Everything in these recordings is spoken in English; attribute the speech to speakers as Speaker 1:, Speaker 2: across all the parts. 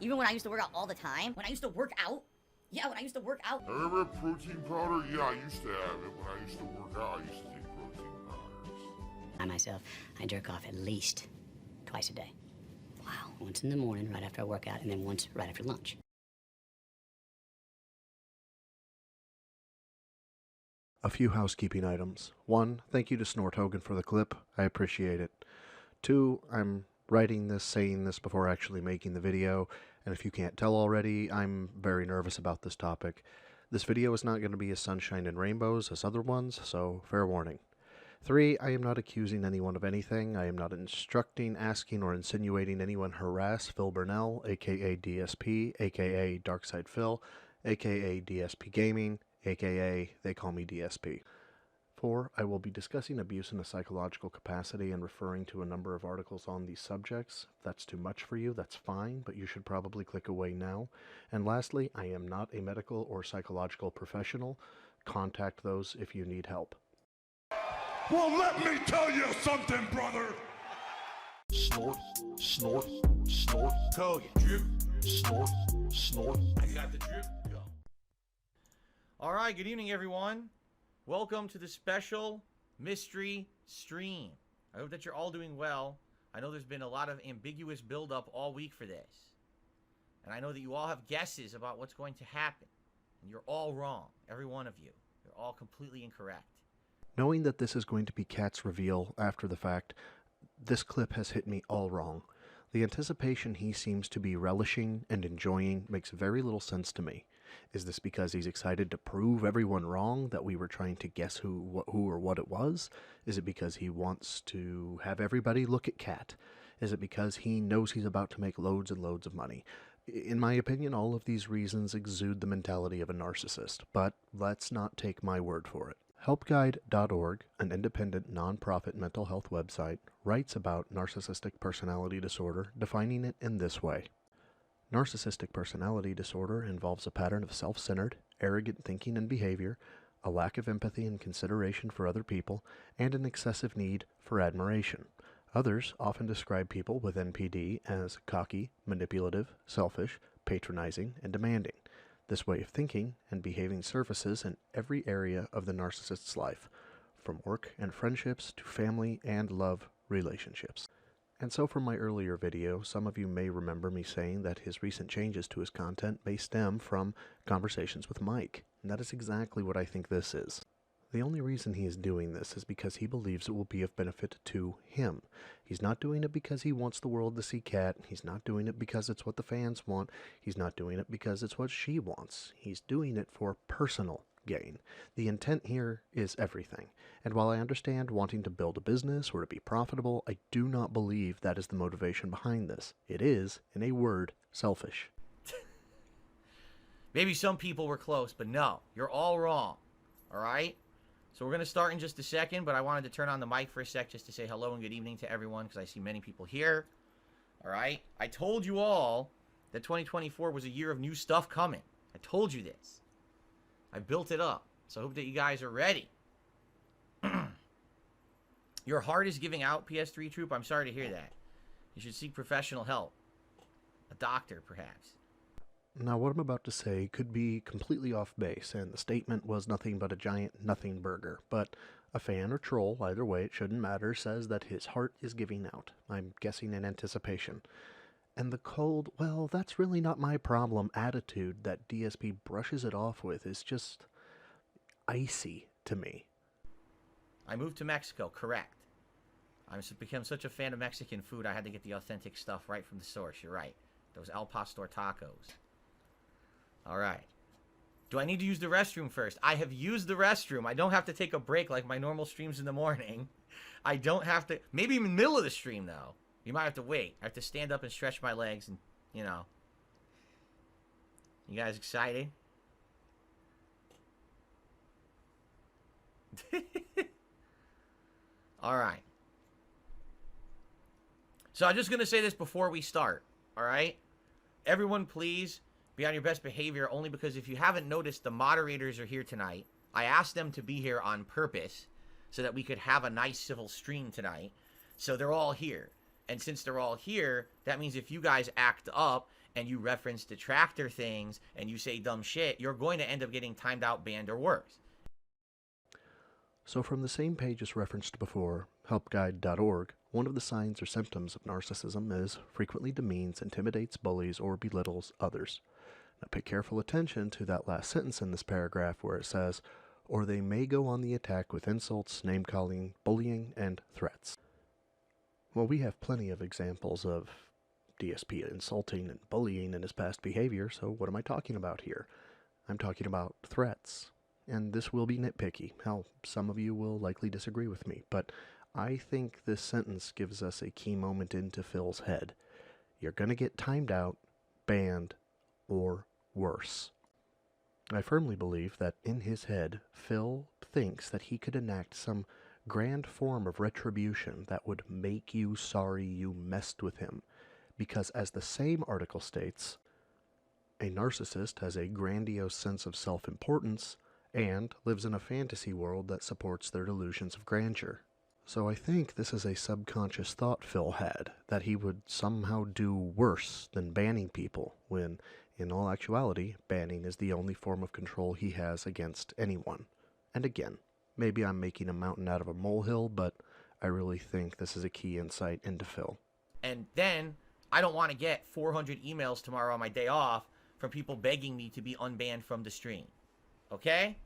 Speaker 1: Even when I used to work out all the time, when I used to work out, when I used to work out.
Speaker 2: Ever have protein powder? Yeah, I used to have it. When I used to work out, I used to take protein powders.
Speaker 3: I myself, I jerk off at least twice a day. Wow. Once in the morning, right after I work out, and then once right after lunch.
Speaker 4: A few housekeeping items. 1, thank you to SnortHogan for the clip. I appreciate it. 2, I'm writing this, saying this before actually making the video, and if you can't tell already, I'm very nervous about this topic. This video is not going to be as sunshine and rainbows as other ones, so fair warning. 3, I am not accusing anyone of anything. I am not instructing, asking, or insinuating anyone harass Phil Burnell, aka DSP, aka Darkside Phil, aka DSP Gaming, aka they call me DSP. 4, I will be discussing abuse in a psychological capacity and referring to a number of articles on these subjects. If that's too much for you, that's fine, but you should probably click away now. And lastly, I am not a medical or psychological professional. Contact those if you need help.
Speaker 2: Well, let me tell you something, brother. Snort, snort, snort. Hogan, drip, snort, snort. I got the drip. Go.
Speaker 5: All right, good evening, everyone. Welcome to the special mystery stream. I hope that you're all doing well. I know there's been a lot of ambiguous buildup all week for this. And I know that you all have guesses about what's going to happen. And you're all wrong, every one of you. You're all completely incorrect.
Speaker 4: Knowing that this is going to be Kat's reveal after the fact, this clip has hit me all wrong. The anticipation he seems to be relishing and enjoying makes very little sense to me. Is this because he's excited to prove everyone wrong that we were trying to guess who or what it was? Is it because he wants to have everybody look at Kat? Is it because he knows he's about to make loads and loads of money? In my opinion, all of these reasons exude the mentality of a narcissist, but let's not take my word for it. Helpguide.org, an independent non-profit mental health website, writes about narcissistic personality disorder, defining it in this way. Narcissistic personality disorder involves a pattern of self-centered, arrogant thinking and behavior, a lack of empathy and consideration for other people, and an excessive need for admiration. Others often describe people with NPD as cocky, manipulative, selfish, patronizing, and demanding. This way of thinking and behaving surfaces in every area of the narcissist's life, from work and friendships to family and love relationships. And so from my earlier video, some of you may remember me saying that his recent changes to his content may stem from conversations with Mike, and that is exactly what I think this is. The only reason he is doing this is because he believes it will be of benefit to him. He's not doing it because he wants the world to see Kat. He's not doing it because it's what the fans want. He's not doing it because it's what she wants. He's doing it for personal gain. The intent here is everything. And while I understand wanting to build a business or to be profitable, I do not believe that is the motivation behind this. It is, in a word, selfish.
Speaker 5: Maybe some people were close, but no, you're all wrong. All right? So we're going to start in just a second, but I wanted to turn on the mic for a sec just to say hello and good evening to everyone because I see many people here. All right? I told you all that 2024 was a year of new stuff coming. I told you this. I built it up. So I hope that you guys are ready. Your heart is giving out, PS3 Troop. I'm sorry to hear that. You should seek professional help. A doctor, perhaps.
Speaker 4: Now, what I'm about to say could be completely off base, and the statement was nothing but a giant nothing burger, but a fan or troll, either way, it shouldn't matter, says that his heart is giving out. I'm guessing in anticipation. And the cold, well, that's really not my problem attitude that DSP brushes it off with is just icy to me.
Speaker 5: I moved to Mexico, correct. I've become such a fan of Mexican food, I had to get the authentic stuff right from the source. You're right. Those El Pastor tacos. All right. Do I need to use the restroom first? I have used the restroom. I don't have to take a break like my normal streams in the morning. I don't have to. Maybe in the middle of the stream, though. You might have to wait. I have to stand up and stretch my legs and, you know. You guys excited? All right. So I'm just going to say this before we start. All right? Everyone, please be on your best behavior, only because if you haven't noticed, the moderators are here tonight. I asked them to be here on purpose so that we could have a nice civil stream tonight. So they're all here. And since they're all here, that means if you guys act up and you reference detractor things and you say dumb shit, you're going to end up getting timed out, banned, or worse.
Speaker 4: So from the same page as referenced before, helpguide.org, one of the signs or symptoms of narcissism is frequently demeans, intimidates, bullies, or belittles others. Now pay careful attention to that last sentence in this paragraph where it says, or they may go on the attack with insults, name-calling, bullying, and threats. Well, we have plenty of examples of DSP insulting and bullying in his past behavior, so what am I talking about here? I'm talking about threats. And this will be nitpicky. Hell, some of you will likely disagree with me, but I think this sentence gives us a key moment into Phil's head. You're going to get timed out, banned, or worse. I firmly believe that in his head, Phil thinks that he could enact some grand form of retribution that would make you sorry you messed with him, because as the same article states, a narcissist has a grandiose sense of self-importance and lives in a fantasy world that supports their delusions of grandeur. So I think this is a subconscious thought Phil had, that he would somehow do worse than banning people, when, in all actuality, banning is the only form of control he has against anyone. And again, maybe I'm making a mountain out of a molehill, but I really think this is a key insight into Phil.
Speaker 5: And then, I don't want to get 400 emails tomorrow on my day off from people begging me to be unbanned from the stream. Okay?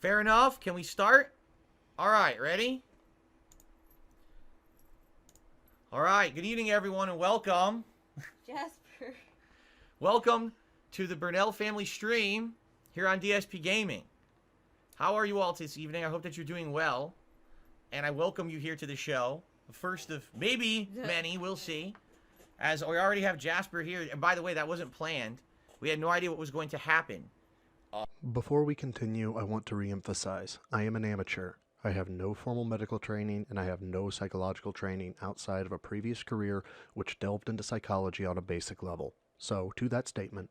Speaker 5: Fair enough? Can we start? Alright, ready? Alright, good evening everyone and welcome.
Speaker 6: Jasper.
Speaker 5: Welcome to the Burnell family stream here on DSP Gaming. How are you all this evening? I hope that you're doing well. And I welcome you here to the show. The first of maybe many, we'll see. As we already have Jasper here. And by the way, that wasn't planned. We had no idea what was going to happen.
Speaker 4: Before we continue, I want to re-emphasize, I am an amateur. I have no formal medical training, and I have no psychological training outside of a previous career which delved into psychology on a basic level. So, to that statement,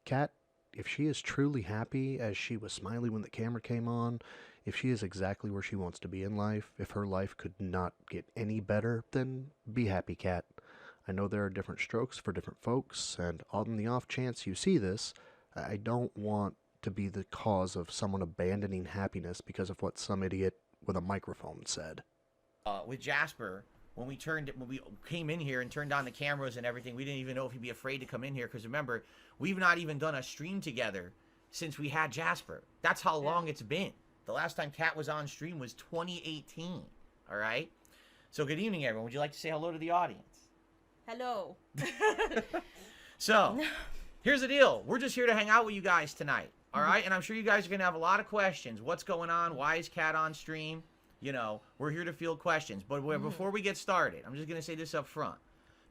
Speaker 4: Kat, if she is truly happy as she was smiling when the camera came on, if she is exactly where she wants to be in life, if her life could not get any better, then be happy, Kat. I know there are different strokes for different folks, and on the off chance you see this, I don't want to be the cause of someone abandoning happiness because of what some idiot with a microphone said.
Speaker 5: With Jasper, when we came in here and turned on the cameras and everything, we didn't even know if he'd be afraid to come in here, because remember, we've not even done a stream together since we had Jasper. That's how long it's been. The last time Kat was on stream was 2018. All right? So good evening, everyone. Would you like to say hello to the audience?
Speaker 6: Hello.
Speaker 5: So, here's the deal. We're just here to hang out with you guys tonight. All right? And I'm sure you guys are going to have a lot of questions. What's going on? Why is Kat on stream? You know, we're here to field questions. But before we get started, I'm just going to say this up front.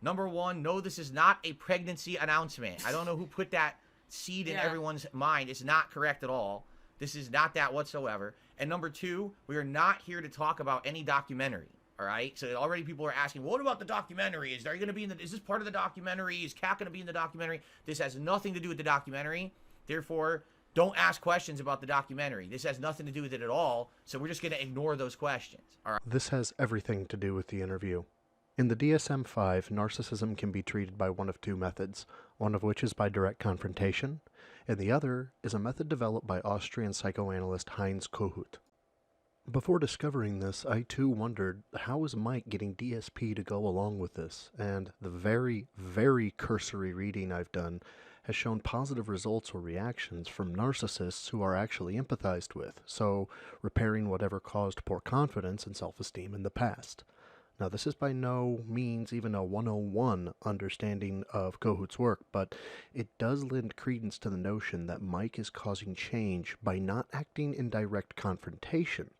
Speaker 5: Number one, no, this is not a pregnancy announcement. I don't know who put that seed in everyone's mind. It's not correct at all. This is not that whatsoever. And number two, we are not here to talk about any documentary. All right? So already people are asking, well, what about the documentary? Is this part of the documentary? Is Kat going to be in the documentary? This has nothing to do with the documentary. Therefore, don't ask questions about the documentary. This has nothing to do with it at all, so we're just going to ignore those questions. All right.
Speaker 4: This has everything to do with the interview. In the DSM-5, narcissism can be treated by one of two methods, one of which is by direct confrontation, and the other is a method developed by Austrian psychoanalyst Heinz Kohut. Before discovering this, I too wondered, how is Mike getting DSP to go along with this? And the very, very cursory reading I've done has shown positive results or reactions from narcissists who are actually empathized with, so repairing whatever caused poor confidence and self-esteem in the past. Now, this is by no means even a 101 understanding of Kohut's work, but it does lend credence to the notion that Mike is causing change by not acting in direct confrontation.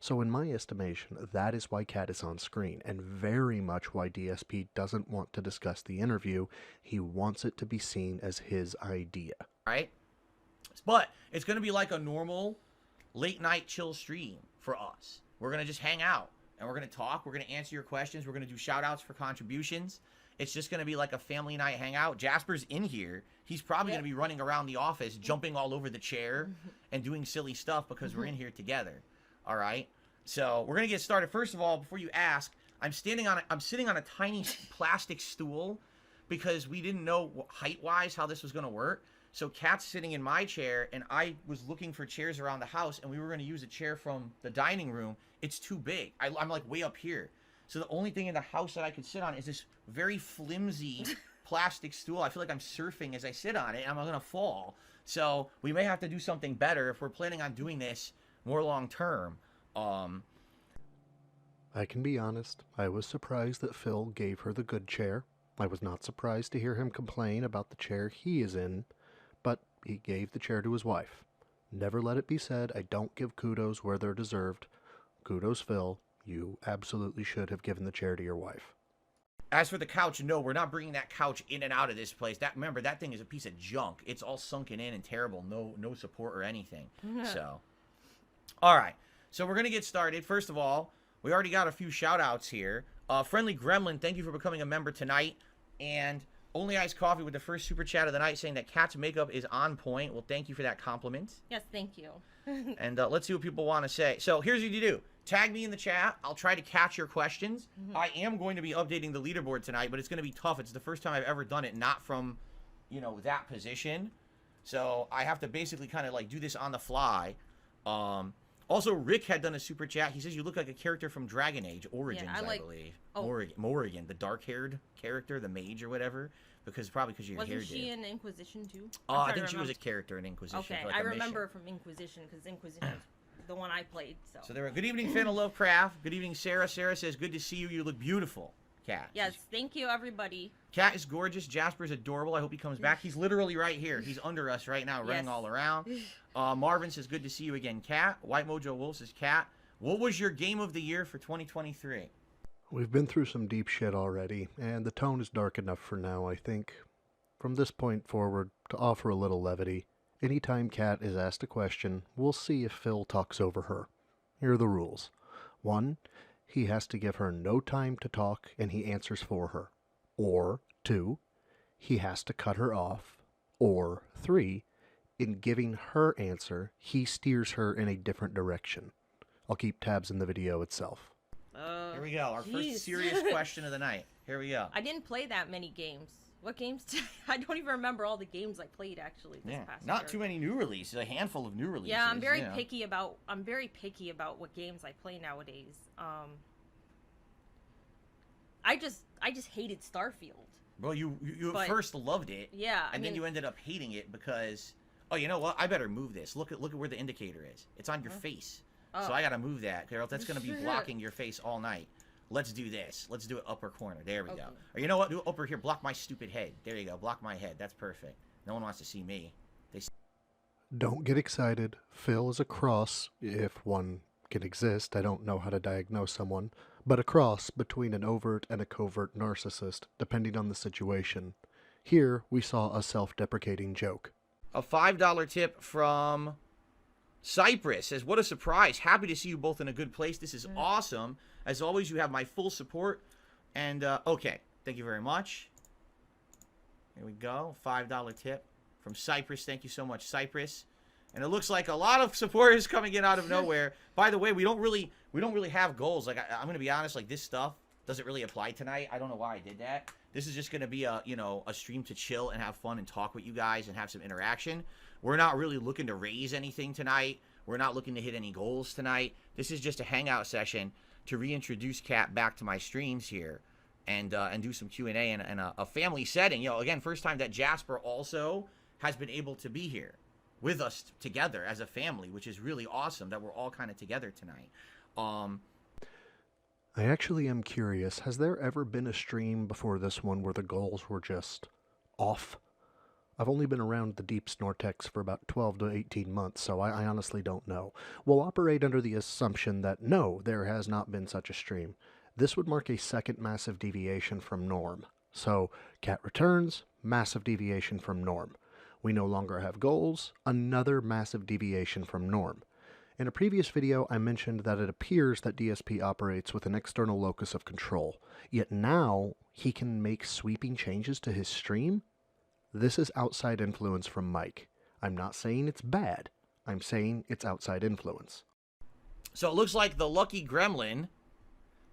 Speaker 4: So in my estimation, that is why Kat is on screen, and very much why DSP doesn't want to discuss the interview. He wants it to be seen as his idea.
Speaker 5: Right? But it's going to be like a normal late night chill stream for us. We're going to just hang out, and we're going to talk. We're going to answer your questions. We're going to do shout outs for contributions. It's just going to be like a family night hangout. Jasper's in here. He's probably going to be running around the office, jumping all over the chair and doing silly stuff because we're in here together. All right, so we're gonna get started. First of all, before you ask, I'm sitting on a tiny plastic stool because we didn't know height-wise how this was going to work. So Kat's sitting in my chair, and I was looking for chairs around the house, and we were going to use a chair from the dining room. It's too big. I'm like way up here. So the only thing in the house that I could sit on is this very flimsy plastic stool. I feel like I'm surfing as I sit on it, and I'm going to fall. So we may have to do something better if we're planning on doing this more long-term.
Speaker 4: I can be honest, I was surprised that Phil gave her the good chair. I was not surprised to hear him complain about the chair he is in, but he gave the chair to his wife. Never let it be said I don't give kudos where they're deserved. Kudos, Phil. You absolutely should have given the chair to your wife.
Speaker 5: As for the couch, no, we're not bringing that couch in and out of this place. Remember, that thing is a piece of junk. It's all sunken in and terrible. No support or anything. So, all right. So we're going to get started. First of all, we already got a few shout-outs here. Friendly Gremlin, thank you for becoming a member tonight. And Only Iced Coffee with the first super chat of the night saying that Kat's makeup is on point. Well, thank you for that compliment.
Speaker 6: Yes, thank you.
Speaker 5: And let's see what people want to say. So here's what you do. Tag me in the chat. I'll try to catch your questions. I am going to be updating the leaderboard tonight, but it's going to be tough. It's the first time I've ever done it, not from, you know, that position. So I have to basically kind of like do this on the fly. Also, Rick had done a super chat. He says you look like a character from Dragon Age Origins,
Speaker 6: Yeah,
Speaker 5: I believe. Morrigan, the dark-haired character, the mage or whatever. Probably because of your hair.
Speaker 6: Wasn't she in Inquisition too?
Speaker 5: I think she was a character in Inquisition.
Speaker 6: Okay,
Speaker 5: like
Speaker 6: I
Speaker 5: a
Speaker 6: remember
Speaker 5: mission.
Speaker 6: from Inquisition because Inquisition is the one I played.
Speaker 5: So there. Good evening, fan of Lovecraft. Good evening, Sarah. Sarah says, "Good to see you. You look beautiful, Kat."
Speaker 6: Yes, thank you, everybody.
Speaker 5: Kat is gorgeous. Jasper's adorable. I hope he comes back. He's literally right here. He's under us right now, running all around. Marvin says, "Good to see you again, Kat." White Mojo Wolf says, "Kat, what was your game of the year for 2023?"
Speaker 4: We've been through some deep shit already, and the tone is dark enough for now, I think. From this point forward, to offer a little levity, anytime Kat is asked a question, we'll see if Phil talks over her. Here are the rules. 1, he has to give her no time to talk and he answers for her. Or 2, he has to cut her off. Or 3, in giving her answer, he steers her in a different direction. I'll keep tabs in the video itself.
Speaker 5: Here we go. Our first serious question of the night. Here we go.
Speaker 6: I didn't play that many games. What games? I don't even remember all the games I played actually this past year.
Speaker 5: Not too many new releases. A handful of new releases.
Speaker 6: Yeah, I'm very picky about. I'm very picky about what games I play nowadays. I just hated Starfield.
Speaker 5: Well, you at first loved it.
Speaker 6: Yeah,
Speaker 5: and then you ended up hating it because, oh, you know what? I better move this. Look at where the indicator is. It's on your face. So I gotta move that, or else that's gonna be blocking your face all night. Let's do this. Let's do it upper corner. There we go. Or you know what? Do it upper here. Block my stupid head. There you go. Block my head. That's perfect. No one wants to see me.
Speaker 4: Don't get excited. Phil is a cross, if one can exist. I don't know how to diagnose someone, but a cross between an overt and a covert narcissist, depending on the situation. Here, we saw a self-deprecating joke.
Speaker 5: A $5 tip from Cypress says, "What a surprise. Happy to see you both in a good place. This is awesome. As always, you have my full support." And, okay. Thank you very much. Here we go. $5 tip from Cypress. Thank you so much, Cypress. And it looks like a lot of support is coming in out of nowhere. By the way, we don't really have goals. Like, I'm going to be honest, like, this stuff doesn't really apply tonight. I don't know why I did that. This is just going to be a stream to chill and have fun and talk with you guys and have some interaction. We're not really looking to raise anything tonight. We're not looking to hit any goals tonight. This is just a hangout session to reintroduce Kat back to my streams here and do some Q&A in a family setting. You know, again, first time that Jasper also has been able to be here with us together as a family, which is really awesome that we're all kind of together tonight.
Speaker 4: I actually am curious, has there ever been a stream before this one where the goals were just off? I've only been around the deep Snortex for about 12 to 18 months, so I honestly don't know. We'll operate under the assumption that no, there has not been such a stream. This would mark a second massive deviation from norm. So, Kat returns, massive deviation from norm. We no longer have goals, another massive deviation from norm. In a previous video, I mentioned that it appears that DSP operates with an external locus of control, yet now he can make sweeping changes to his stream? This is outside influence from Mike. I'm not saying it's bad. I'm saying it's outside influence.
Speaker 5: So it looks like the Lucky Gremlin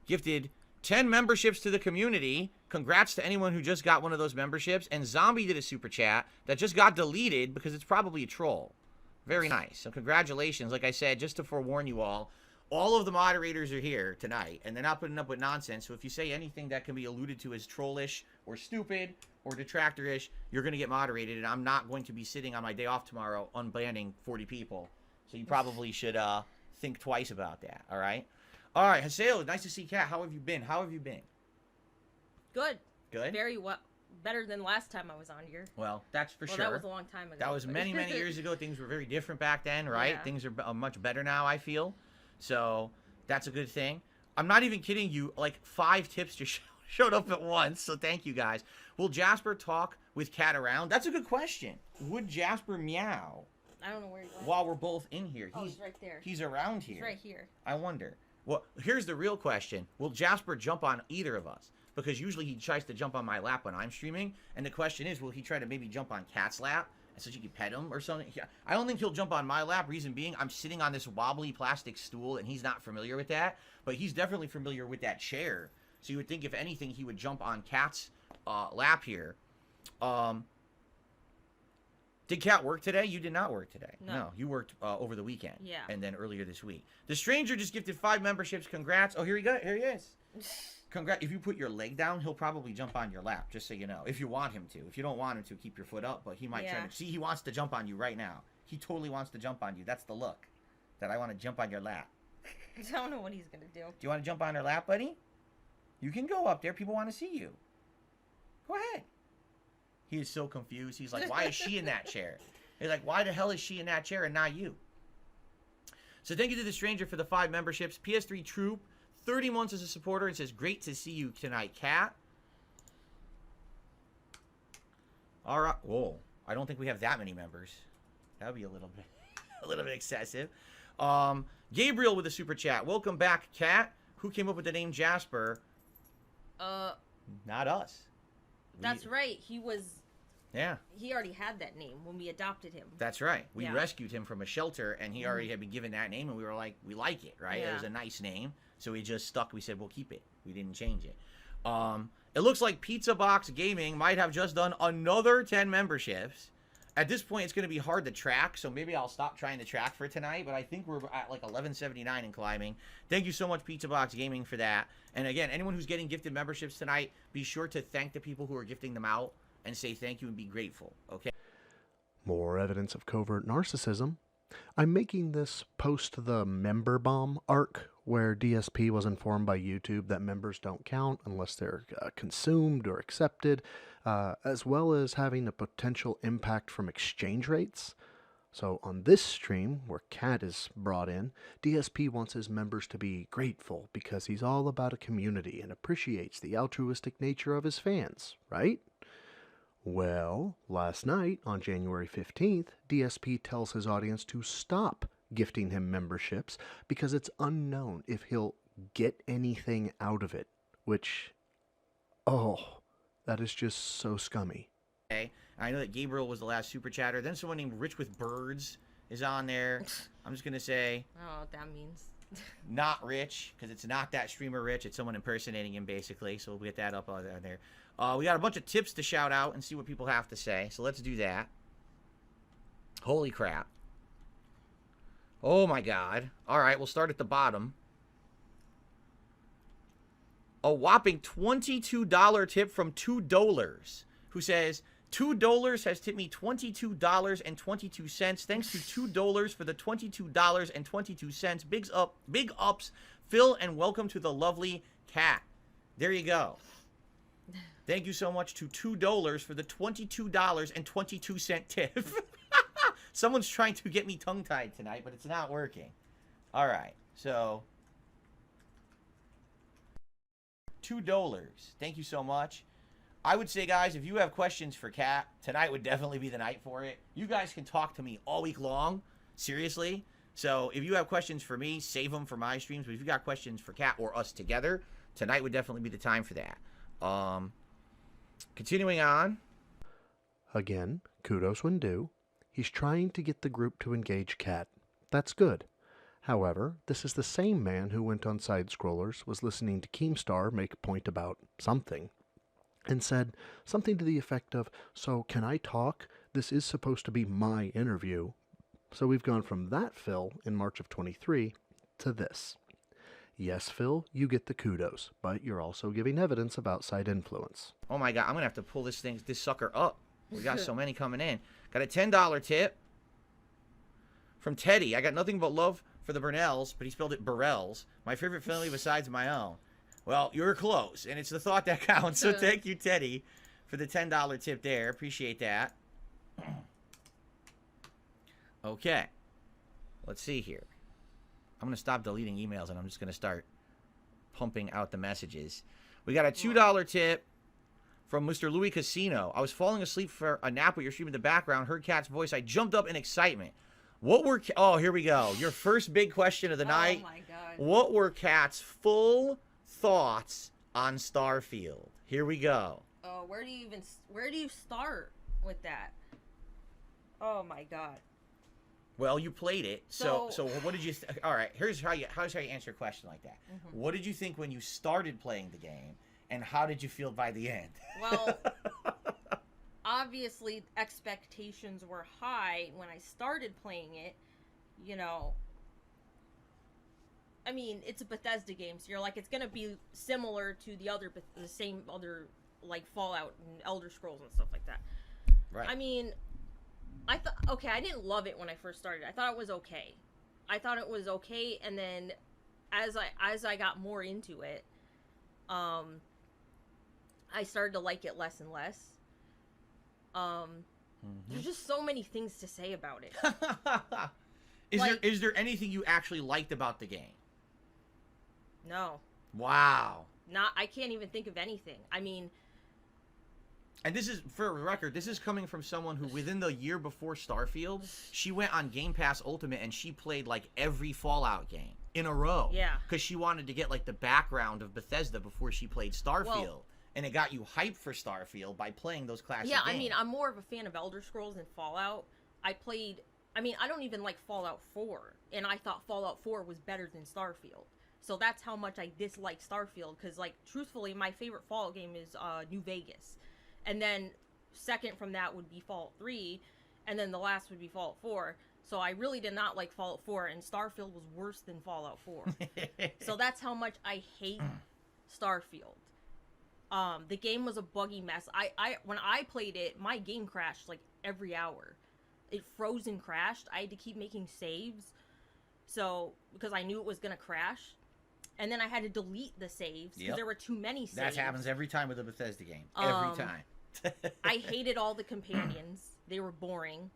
Speaker 5: gifted 10 memberships to the community. Congrats to anyone who just got one of those memberships. And Zombie did a super chat that just got deleted because it's probably a troll. Very nice. So congratulations. Like I said, just to forewarn you all of the moderators are here tonight, and they're not putting up with nonsense. So if you say anything that can be alluded to as trollish or stupid or detractorish, you're going to get moderated, and I'm not going to be sitting on my day off tomorrow unbanning 40 people. So you probably should think twice about that, all right? All right, Haseo, nice to see Kat. How have you been?
Speaker 6: Good.
Speaker 5: Good?
Speaker 6: Very well. Better than last time I was on here.
Speaker 5: Well, that's for sure.
Speaker 6: That was a long time ago.
Speaker 5: That was many, many years ago. Things were very different back then, right?
Speaker 6: Yeah.
Speaker 5: Things are much better now, I feel. So that's a good thing. I'm not even kidding you. Like 5 tips just showed up at once. So thank you guys. Will Jasper talk with Kat around? That's a good question. Would Jasper meow?
Speaker 6: I don't know where he went.
Speaker 5: While we're both in here.
Speaker 6: He's right there.
Speaker 5: He's around here.
Speaker 6: He's right here.
Speaker 5: I wonder. Well, here's the real question. Will Jasper jump on either of us? Because usually he tries to jump on my lap when I'm streaming. And the question is, will he try to maybe jump on Kat's lap so she can pet him or something? I don't think he'll jump on my lap. Reason being, I'm sitting on this wobbly plastic stool and he's not familiar with that. But he's definitely familiar with that chair. So you would think, if anything, he would jump on Kat's lap here. Did Kat work today? You did not work today. No, you worked over the weekend.
Speaker 6: Yeah.
Speaker 5: And then earlier this week. The stranger just gifted 5 memberships. Congrats. Oh, here he is. Congrats. If you put your leg down, he'll probably jump on your lap, just so you know. If you want him to. If you don't want him to, keep your foot up. But he might try to. See, he wants to jump on you right now. He totally wants to jump on you. That's the look. That I want to jump on your lap.
Speaker 6: I don't know what he's going to do.
Speaker 5: Do you want to jump on her lap, buddy? You can go up there. People want to see you. Go ahead. He is so confused. He's like, why is she in that chair? He's like, why the hell is she in that chair and not you? So thank you to the stranger for the 5 memberships. PS3 Troop, 30 months as a supporter, and says, great to see you tonight, Kat. All right. Whoa. I don't think we have that many members. That would be a little bit excessive. Gabriel with a super chat. Welcome back, Kat. Who came up with the name Jasper? Not us.
Speaker 6: That's right. He was...
Speaker 5: Yeah.
Speaker 6: He already had that name when we adopted him.
Speaker 5: That's right. We rescued him from a shelter, and he already had been given that name, and we were like, we like it, right?
Speaker 6: Yeah.
Speaker 5: It was a nice name, so we just stuck. We said, we'll keep it. We didn't change it. It looks like Pizza Box Gaming might have just done another 10 memberships. At this point, it's going to be hard to track, so maybe I'll stop trying to track for tonight, but I think we're at like 1179 and climbing. Thank you so much, Pizza Box Gaming, for that. And again, anyone who's getting gifted memberships tonight, be sure to thank the people who are gifting them out and say thank you and be grateful, okay?
Speaker 4: More evidence of covert narcissism. I'm making this post the member bomb arc, where DSP was informed by YouTube that members don't count unless they're consumed or accepted, as well as having a potential impact from exchange rates. So on this stream, where Kat is brought in, DSP wants his members to be grateful because he's all about a community and appreciates the altruistic nature of his fans, right? Well, last night, on January 15th, DSP tells his audience to stop gifting him memberships because it's unknown if he'll get anything out of it, which, oh, that is just so scummy.
Speaker 5: Okay, I know that Gabriel was the last super chatter. Then someone named Rich with Birds is on there. I'm just going to say...
Speaker 6: I don't know what that means.
Speaker 5: Not Rich, because it's not that streamer Rich. It's someone impersonating him, basically. So we'll get that up on there. We got a bunch of tips to shout out and see what people have to say. So let's do that. Holy crap. Oh, my God. All right, we'll start at the bottom. A whopping $22 tip from $2, who says... $2 has tipped me $22.22. Thanks to $2 for the $22.22. Big ups, Phil, and welcome to the lovely Kat. There you go. Thank you so much to $2 for the $22.22 tip. Someone's trying to get me tongue-tied tonight, but it's not working. All right, so $2. Thank you so much. I would say, guys, if you have questions for Kat, tonight would definitely be the night for it. You guys can talk to me all week long, seriously. So if you have questions for me, save them for my streams. But if you got questions for Kat or us together, tonight would definitely be the time for that. Continuing on.
Speaker 4: Again, kudos when due. He's trying to get the group to engage Kat. That's good. However, this is the same man who went on Side Scrollers, was listening to Keemstar make a point about something, and said something to the effect of, "So can I talk? This is supposed to be my interview." So we've gone from that Phil in March of 23 to this. Yes, Phil, you get the kudos, but you're also giving evidence of outside influence.
Speaker 5: Oh my god, I'm gonna have to pull this sucker up. We got so many coming in. Got a $10 tip from Teddy. I got nothing but love for the Burnells, but he spelled it Burrells. My favorite family besides my own. Well, you're close, and it's the thought that counts. So thank you, Teddy, for the $10 tip there. Appreciate that. Okay. Let's see here. I'm going to stop deleting emails, and I'm just going to start pumping out the messages. We got a $2 tip from Mr. Louis Casino. I was falling asleep for a nap with your stream in the background, heard Kat's voice. I jumped up in excitement. What were... Oh, here we go. Your first big question of the night.
Speaker 6: Oh, my God.
Speaker 5: What were Kat's full thoughts on Starfield? Here we go.
Speaker 6: Oh, where do you start with that? Oh, my God.
Speaker 5: Well, you played it, so what did you... All right, here's how you answer a question like that.
Speaker 6: Mm-hmm.
Speaker 5: What did you think when you started playing the game, and how did you feel by the end?
Speaker 6: Well, obviously, expectations were high when I started playing it. You know, I mean, it's a Bethesda game, so you're like, it's gonna be similar to the same other, like, Fallout and Elder Scrolls and stuff like that.
Speaker 5: Right.
Speaker 6: I mean... I thought, okay, I didn't love it when I first started. I thought it was okay. And then as I got more into it, I started to like it less and less. There's just so many things to say about it.
Speaker 5: Is there anything you actually liked about the game?
Speaker 6: No.
Speaker 5: Wow.
Speaker 6: I can't even think of anything. I mean...
Speaker 5: And this is, for a record, this is coming from someone who, within the year before Starfield, she went on Game Pass Ultimate and she played, like, every Fallout game in a row.
Speaker 6: Yeah.
Speaker 5: Because she wanted to get, like, the background of Bethesda before she played Starfield. And it got you hyped for Starfield by playing those classic games.
Speaker 6: Yeah, I mean, I'm more of a fan of Elder Scrolls than Fallout. I don't even like Fallout 4. And I thought Fallout 4 was better than Starfield. So that's how much I dislike Starfield. Because, like, truthfully, my favorite Fallout game is New Vegas. And then second from that would be Fallout 3, and then the last would be Fallout 4. So I really did not like Fallout 4, and Starfield was worse than Fallout 4. So that's how much I hate Starfield. The game was a buggy mess. When I played it, my game crashed like every hour. It froze and crashed. I had to keep making saves, because I knew it was gonna crash. And then I had to delete the saves because there were too many saves.
Speaker 5: That happens every time with a Bethesda game. Every time.
Speaker 6: I hated all the companions. They were boring.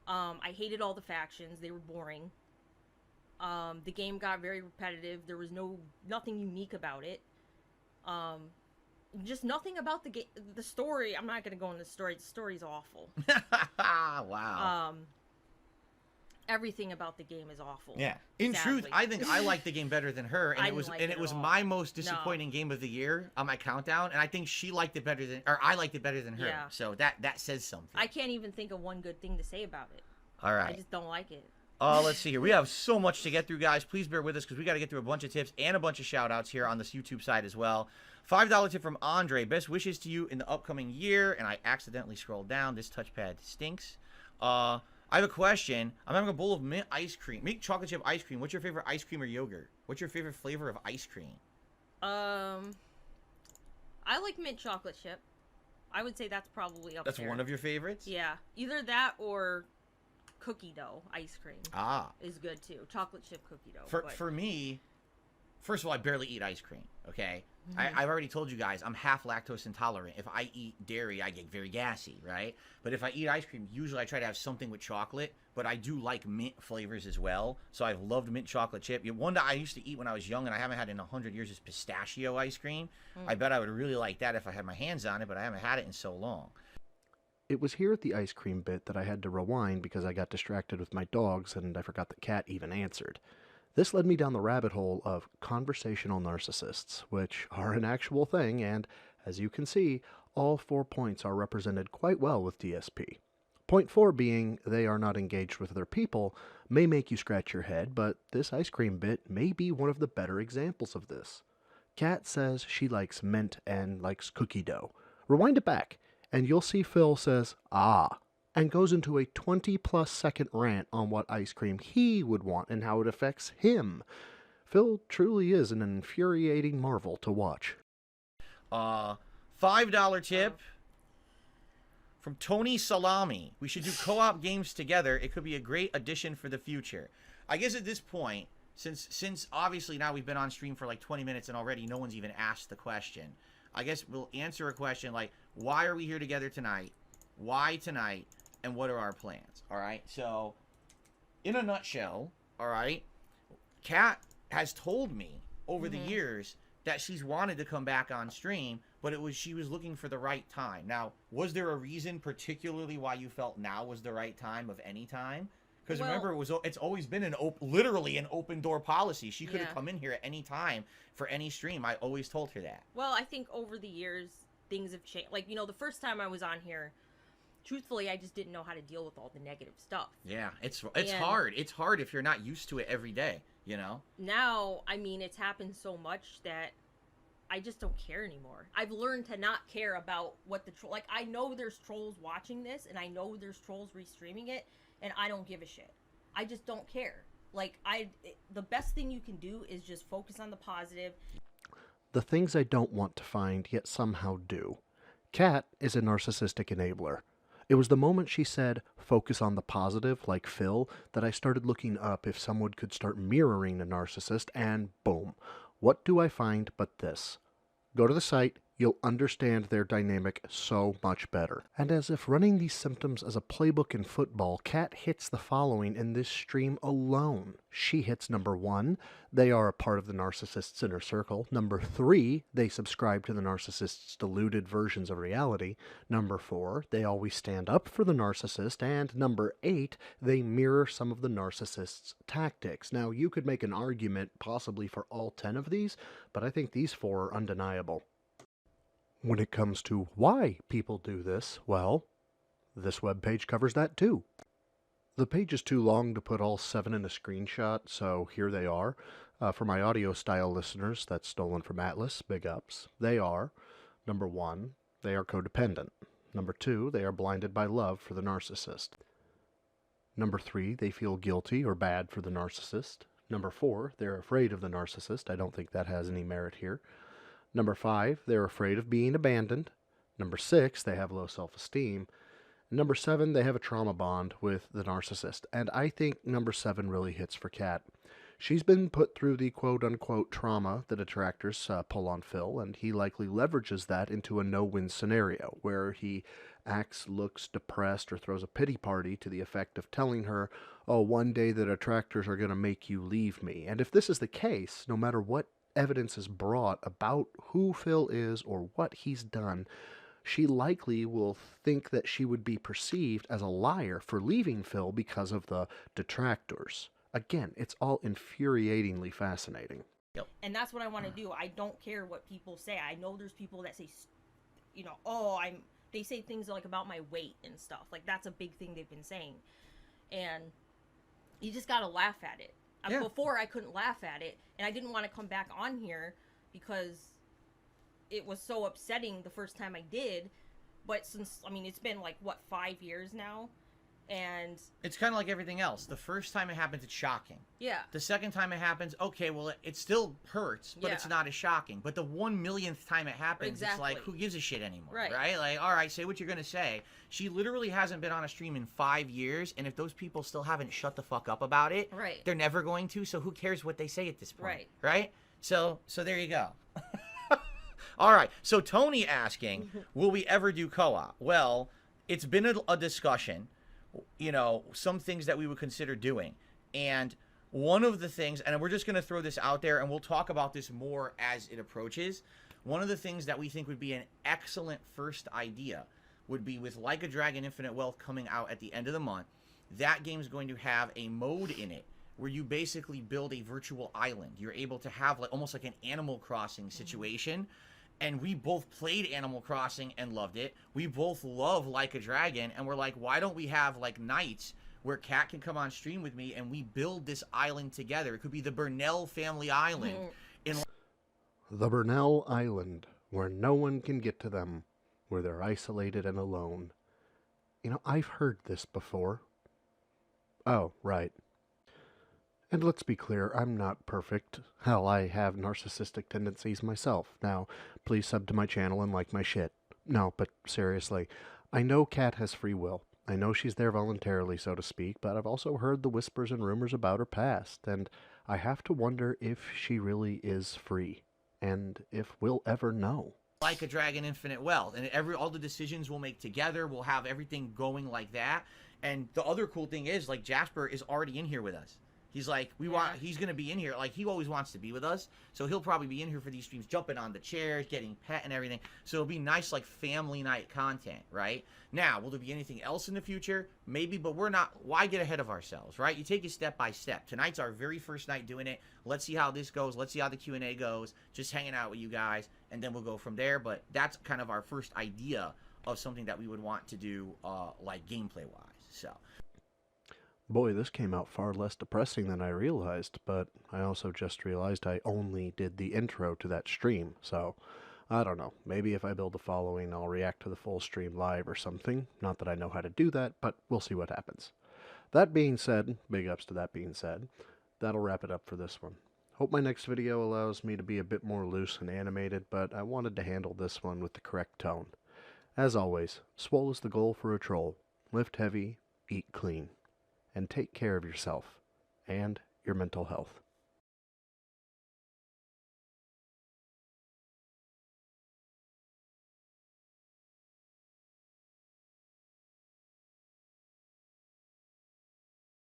Speaker 6: I hated all the factions. They were boring. The game got very repetitive. There was nothing unique about it. Just nothing about the game. The story, I'm not going to go into the story. The story's awful.
Speaker 5: Wow.
Speaker 6: Everything about the game is awful.
Speaker 5: Yeah. In
Speaker 6: sadly.
Speaker 5: truth, I think I liked the game better than her, and it was my most disappointing game of the year on my countdown, and I think she liked it better than, or I liked it better than her.
Speaker 6: Yeah.
Speaker 5: So that says something.
Speaker 6: I can't even think of one good thing to say about it.
Speaker 5: All right.
Speaker 6: I just don't like it.
Speaker 5: Let's see here. We have so much to get through, guys. Please bear with us because we got to get through a bunch of tips and a bunch of shout-outs here on this YouTube side as well. $5 tip from Andre. Best wishes to you in the upcoming year. And I accidentally scrolled down. This touchpad stinks. I have a question. I'm having a bowl of mint chocolate chip ice cream. What's your favorite ice cream or yogurt? What's your favorite flavor of ice cream?
Speaker 6: I like mint chocolate chip. I would say that's probably up there.
Speaker 5: That's one of your favorites?
Speaker 6: Yeah. Either that or cookie dough ice cream. Is good too. Chocolate chip cookie dough.
Speaker 5: For me, first of all, I barely eat ice cream, okay? I've already told you guys, I'm half lactose intolerant. If I eat dairy, I get very gassy, right? But if I eat ice cream, usually I try to have something with chocolate, but I do like mint flavors as well. So I've loved mint chocolate chip. One that I used to eat when I was young and I haven't had in 100 years is pistachio ice cream. I bet I would really like that if I had my hands on it, but I haven't had it in so long.
Speaker 4: It was here at the ice cream bit that I had to rewind because I got distracted with my dogs and I forgot that Kat even answered. This led me down the rabbit hole of conversational narcissists, which are an actual thing, and, as you can see, all 4 points are represented quite well with DSP. Point 4 being they are not engaged with other people may make you scratch your head, but this ice cream bit may be one of the better examples of this. Kat says she likes mint and likes cookie dough. Rewind it back, and you'll see Phil says, ah, and goes into a 20-plus second rant on what ice cream he would want and how it affects him. Phil truly is an infuriating marvel to watch.
Speaker 5: $5 tip from Tony Salami. We should do co-op games together. It could be a great addition for the future. I guess at this point, since obviously now we've been on stream for like 20 minutes and already no one's even asked the question, I guess we'll answer a question like, why are we here together tonight? Why tonight? And what are our plans? All right. So, in a nutshell, all right, Kat has told me over the years that she's wanted to come back on stream, but she was looking for the right time. Now, was there a reason particularly why you felt now was the right time of any time? Because remember, it's always been literally an open door policy. She could have come in here at any time for any stream. I always told her that.
Speaker 6: Well, I think over the years things have changed. Like, the first time I was on here, truthfully, I just didn't know how to deal with all the negative stuff.
Speaker 5: Yeah, it's hard. It's hard if you're not used to it every day, Now, I mean, it's happened so much that I just don't care anymore. I've learned to not care about what like, I know there's trolls watching this, and I know there's trolls restreaming it, and I don't give a shit. I just don't care. Like, the best thing you can do is just focus on the positive.
Speaker 4: The things I don't want to find, yet somehow do. Kat is a narcissistic enabler. It was the moment she said, focus on the positive, like Phil, that I started looking up if someone could start mirroring a narcissist, and boom. What do I find but this? Go to the site, you'll understand their dynamic so much better. And as if running these symptoms as a playbook in football, Kat hits the following in this stream alone. She hits number 1, they are a part of the narcissist's inner circle. Number 3, they subscribe to the narcissist's deluded versions of reality. Number 4, they always stand up for the narcissist. And number 8, they mirror some of the narcissist's tactics. Now, you could make an argument possibly for all 10 of these, but I think these 4 are undeniable. When it comes to why people do this, well, this webpage covers that too. The page is too long to put all 7 in a screenshot, so here they are. For my audio style listeners, that's stolen from Atlas, big ups. They are, number 1, they are codependent. Number 2, they are blinded by love for the narcissist. Number 3, they feel guilty or bad for the narcissist. Number 4, they're afraid of the narcissist. I don't think that has any merit here. Number 5, they're afraid of being abandoned. Number 6, they have low self-esteem. Number 7, they have a trauma bond with the narcissist. And I think number 7 really hits for Kat. She's been put through the quote-unquote trauma the detractors pull on Phil, and he likely leverages that into a no-win scenario, where he acts, looks depressed, or throws a pity party to the effect of telling her, oh, one day the detractors are going to make you leave me. And if this is the case, no matter what evidence is brought about who Phil is or what he's done, she likely will think that she would be perceived as a liar for leaving Phil because of the detractors. Again, it's all infuriatingly fascinating.
Speaker 5: Yep.
Speaker 6: And that's what I want to do. I don't care what people say. I know there's people that say, they say things like about my weight and stuff. Like, that's a big thing they've been saying. And you just got to laugh at it.
Speaker 5: Yeah.
Speaker 6: Before, I couldn't laugh at it, and I didn't want to come back on here because it was so upsetting the first time I did. But since, it's been 5 years now, and
Speaker 5: it's kind of like everything else. The first time it happens, it's shocking.
Speaker 6: Yeah.
Speaker 5: The second time it happens, okay, well, it still hurts, but it's not as shocking. But the 1,000,000th time it happens, It's like, who gives a shit anymore, right? Like, all right, say what you're going to say. She literally hasn't been on a stream in 5 years, and if those people still haven't shut the fuck up about it, they're never going to, so who cares what they say at this point, right? So there you go. All right, so Tony asking, will we ever do co-op? Well, it's been a discussion. Some things that we would consider doing. And one of the things, and we're just going to throw this out there, and we'll talk about this more as it approaches. One of the things that we think would be an excellent first idea would be with Like a Dragon Infinite Wealth coming out at the end of the month. That game's going to have a mode in it where you basically build a virtual island. You're able to have almost like an Animal Crossing situation. and we both played Animal Crossing and loved it. We both love Like a Dragon, and we're like, why don't we have like nights where Kat can come on stream with me and we build this island together? It could be the Burnell family island.
Speaker 4: The Burnell Island, where no one can get to them, where they're isolated and alone. You know, I've heard this before. Oh, right. And let's be clear, I'm not perfect. Hell, I have narcissistic tendencies myself. Now, please sub to my channel and like my shit. No, but seriously, I know Kat has free will. I know she's there voluntarily, so to speak, but I've also heard the whispers and rumors about her past, and I have to wonder if she really is free, and if we'll ever know.
Speaker 5: Like a Dragon Infinite Wealth, and all the decisions we'll make together, we'll have everything going like that. And the other cool thing is, like, Jasper is already in here with us. He's like, he's going to be in here. Like, he always wants to be with us. So he'll probably be in here for these streams, jumping on the chairs, getting pet and everything. So it'll be nice, like, family night content, right? Now, will there be anything else in the future? Maybe, but we're not. Why get ahead of ourselves, right? You take it step by step. Tonight's our very first night doing it. Let's see how this goes. Let's see how the Q&A goes. Just hanging out with you guys, and then we'll go from there. But that's kind of our first idea of something that we would want to do, like, gameplay-wise. So...
Speaker 4: Boy, this came out far less depressing than I realized, but I also just realized I only did the intro to that stream, so I don't know. Maybe if I build a following, I'll react to the full stream live or something. Not that I know how to do that, but we'll see what happens. That being said, big ups to that being said, that'll wrap it up for this one. Hope my next video allows me to be a bit more loose and animated, but I wanted to handle this one with the correct tone. As always, swole is the goal for a troll. Lift heavy, eat clean. And take care of yourself and your mental health.